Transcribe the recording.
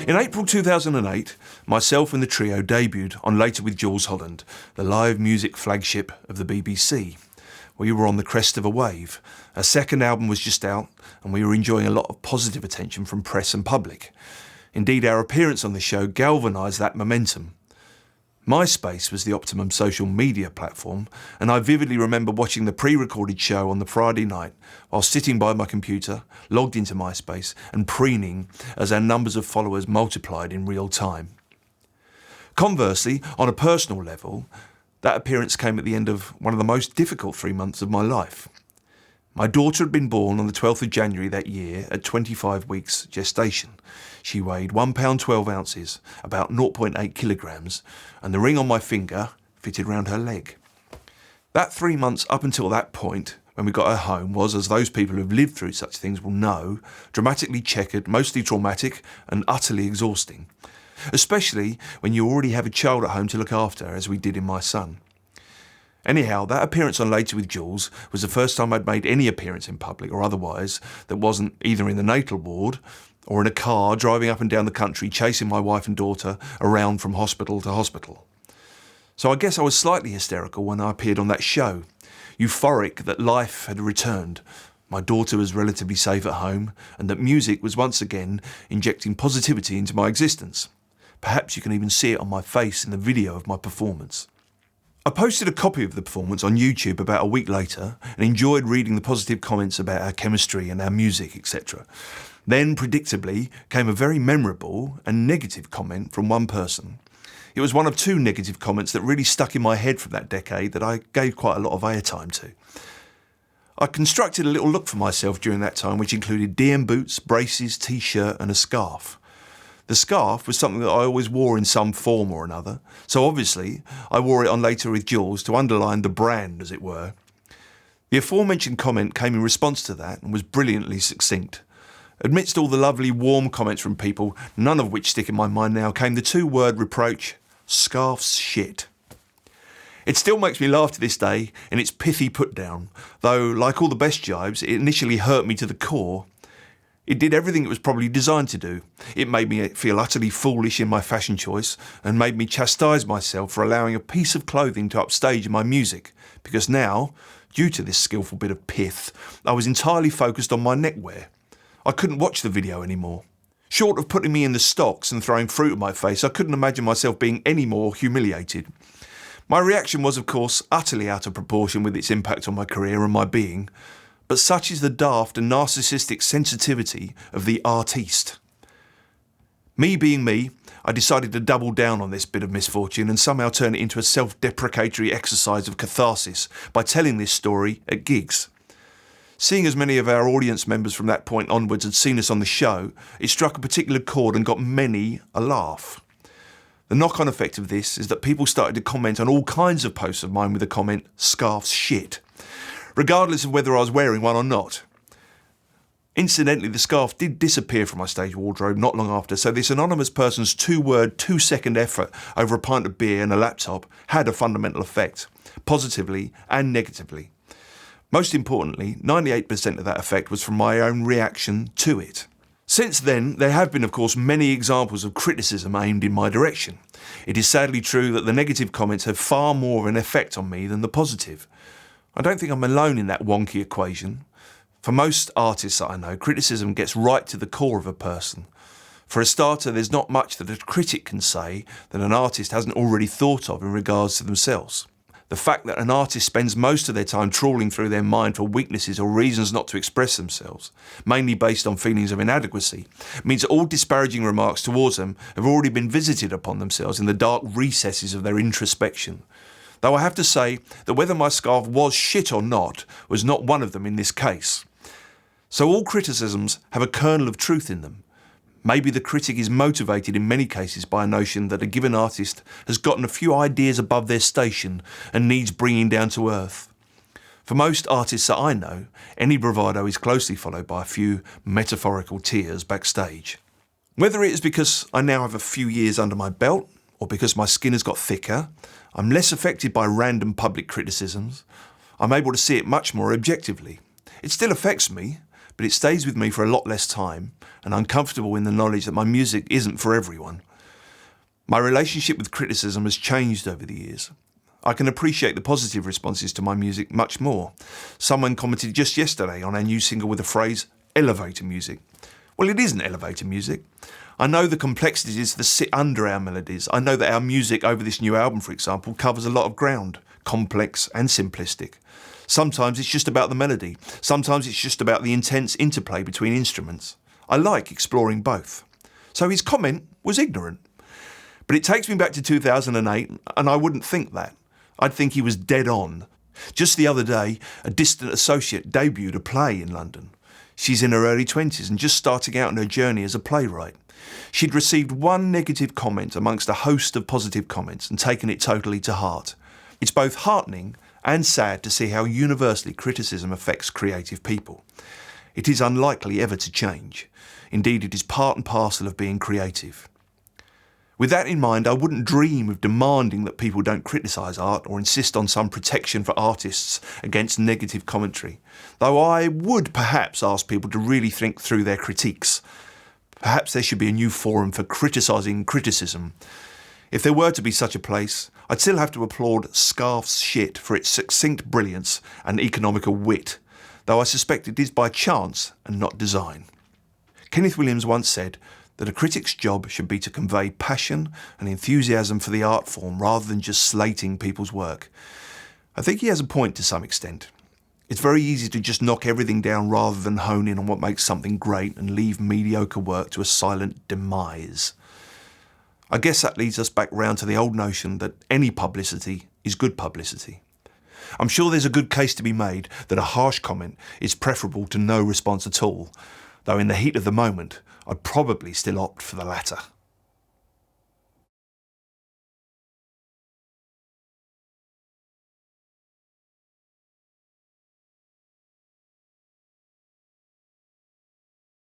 In April 2008, myself and the trio debuted on Later with Jules Holland, the live music flagship of the BBC. We were on the crest of a wave. Our second album was just out, and we were enjoying a lot of positive attention from press and public. Indeed, our appearance on the show galvanised that momentum. MySpace was the optimum social media platform, and I vividly remember watching the pre-recorded show on the Friday night while sitting by my computer, logged into MySpace and preening as our numbers of followers multiplied in real time. Conversely, on a personal level, that appearance came at the end of one of the most difficult 3 months of my life. My daughter had been born on the 12th of January that year at 25 weeks gestation. She weighed £1.12, about 0.8 kilograms, and the ring on my finger fitted round her leg. That 3 months up until that point, when we got her home, was, as those people who've lived through such things will know, dramatically checkered, mostly traumatic and utterly exhausting. Especially when you already have a child at home to look after, as we did in my son. Anyhow, that appearance on Later with Jules was the first time I'd made any appearance in public or otherwise that wasn't either in the natal ward or in a car driving up and down the country chasing my wife and daughter around from hospital to hospital. So I guess I was slightly hysterical when I appeared on that show, euphoric that life had returned, my daughter was relatively safe at home, and that music was once again injecting positivity into my existence. Perhaps you can even see it on my face in the video of my performance. I posted a copy of the performance on YouTube about a week later and enjoyed reading the positive comments about our chemistry and our music, etc. Then, predictably, came a very memorable and negative comment from one person. It was one of two negative comments that really stuck in my head from that decade that I gave quite a lot of airtime to. I constructed a little look for myself during that time, which included DM boots, braces, t-shirt and a scarf. The scarf was something that I always wore in some form or another, so obviously I wore it on Later with Jules to underline the brand, as it were. The aforementioned comment came in response to that and was brilliantly succinct. Amidst all the lovely warm comments from people, none of which stick in my mind now, came the two-word reproach, scarf's shit. It still makes me laugh to this day in its pithy put-down, though, like all the best jibes, it initially hurt me to the core. It did everything it was probably designed to do. It made me feel utterly foolish in my fashion choice and made me chastise myself for allowing a piece of clothing to upstage my music, because now, due to this skillful bit of pith, I was entirely focused on my neckwear. I couldn't watch the video anymore. Short of putting me in the stocks and throwing fruit at my face, I couldn't imagine myself being any more humiliated. My reaction was, of course, utterly out of proportion with its impact on my career and my being, but such is the daft and narcissistic sensitivity of the artiste. Me being me, I decided to double down on this bit of misfortune and somehow turn it into a self-deprecatory exercise of catharsis by telling this story at gigs. Seeing as many of our audience members from that point onwards had seen us on the show, it struck a particular chord and got many a laugh. The knock-on effect of this is that people started to comment on all kinds of posts of mine with the comment, "Scarf's shit," regardless of whether I was wearing one or not. Incidentally, the scarf did disappear from my stage wardrobe not long after, so this anonymous person's two-word, 2-second effort over a pint of beer and a laptop had a fundamental effect, positively and negatively. Most importantly, 98% of that effect was from my own reaction to it. Since then, there have been, of course, many examples of criticism aimed in my direction. It is sadly true that the negative comments have far more of an effect on me than the positive. I don't think I'm alone in that wonky equation. For most artists that I know, criticism gets right to the core of a person. For a starter, there's not much that a critic can say that an artist hasn't already thought of in regards to themselves. The fact that an artist spends most of their time trawling through their mind for weaknesses or reasons not to express themselves, mainly based on feelings of inadequacy, means that all disparaging remarks towards them have already been visited upon themselves in the dark recesses of their introspection. Though I have to say that whether my scarf was shit or not was not one of them in this case. So all criticisms have a kernel of truth in them. Maybe the critic is motivated in many cases by a notion that a given artist has gotten a few ideas above their station and needs bringing down to earth. For most artists that I know, any bravado is closely followed by a few metaphorical tears backstage. Whether it is because I now have a few years under my belt, or because my skin has got thicker, I'm less affected by random public criticisms. I'm able to see it much more objectively. It still affects me, but but it stays with me for a lot less time, and I'm comfortable in the knowledge that my music isn't for everyone. My relationship with criticism has changed over the years. I can appreciate the positive responses to my music much more. Someone commented just yesterday on our new single with the phrase, elevator music. Well, it isn't elevator music. I know the complexities that sit under our melodies. I know that our music over this new album, for example, covers a lot of ground, complex and simplistic. Sometimes it's just about the melody. Sometimes it's just about the intense interplay between instruments. I like exploring both. So his comment was ignorant. But it takes me back to 2008, and I wouldn't think that. I'd think he was dead on. Just the other day, a distant associate debuted a play in London. She's in her early 20s and just starting out on her journey as a playwright. She'd received one negative comment amongst a host of positive comments and taken it totally to heart. It's both heartening and sad to see how universally criticism affects creative people. It is unlikely ever to change. Indeed, it is part and parcel of being creative. With that in mind, I wouldn't dream of demanding that people don't criticise art or insist on some protection for artists against negative commentary, though I would perhaps ask people to really think through their critiques. Perhaps there should be a new forum for criticising criticism. If there were to be such a place, I'd still have to applaud Scarf's shit for its succinct brilliance and economical wit, though I suspect it is by chance and not design. Kenneth Williams once said that a critic's job should be to convey passion and enthusiasm for the art form rather than just slating people's work. I think he has a point to some extent. It's very easy to just knock everything down rather than hone in on what makes something great and leave mediocre work to a silent demise. I guess that leads us back round to the old notion that any publicity is good publicity. I'm sure there's a good case to be made that a harsh comment is preferable to no response at all, though in the heat of the moment, I'd probably still opt for the latter.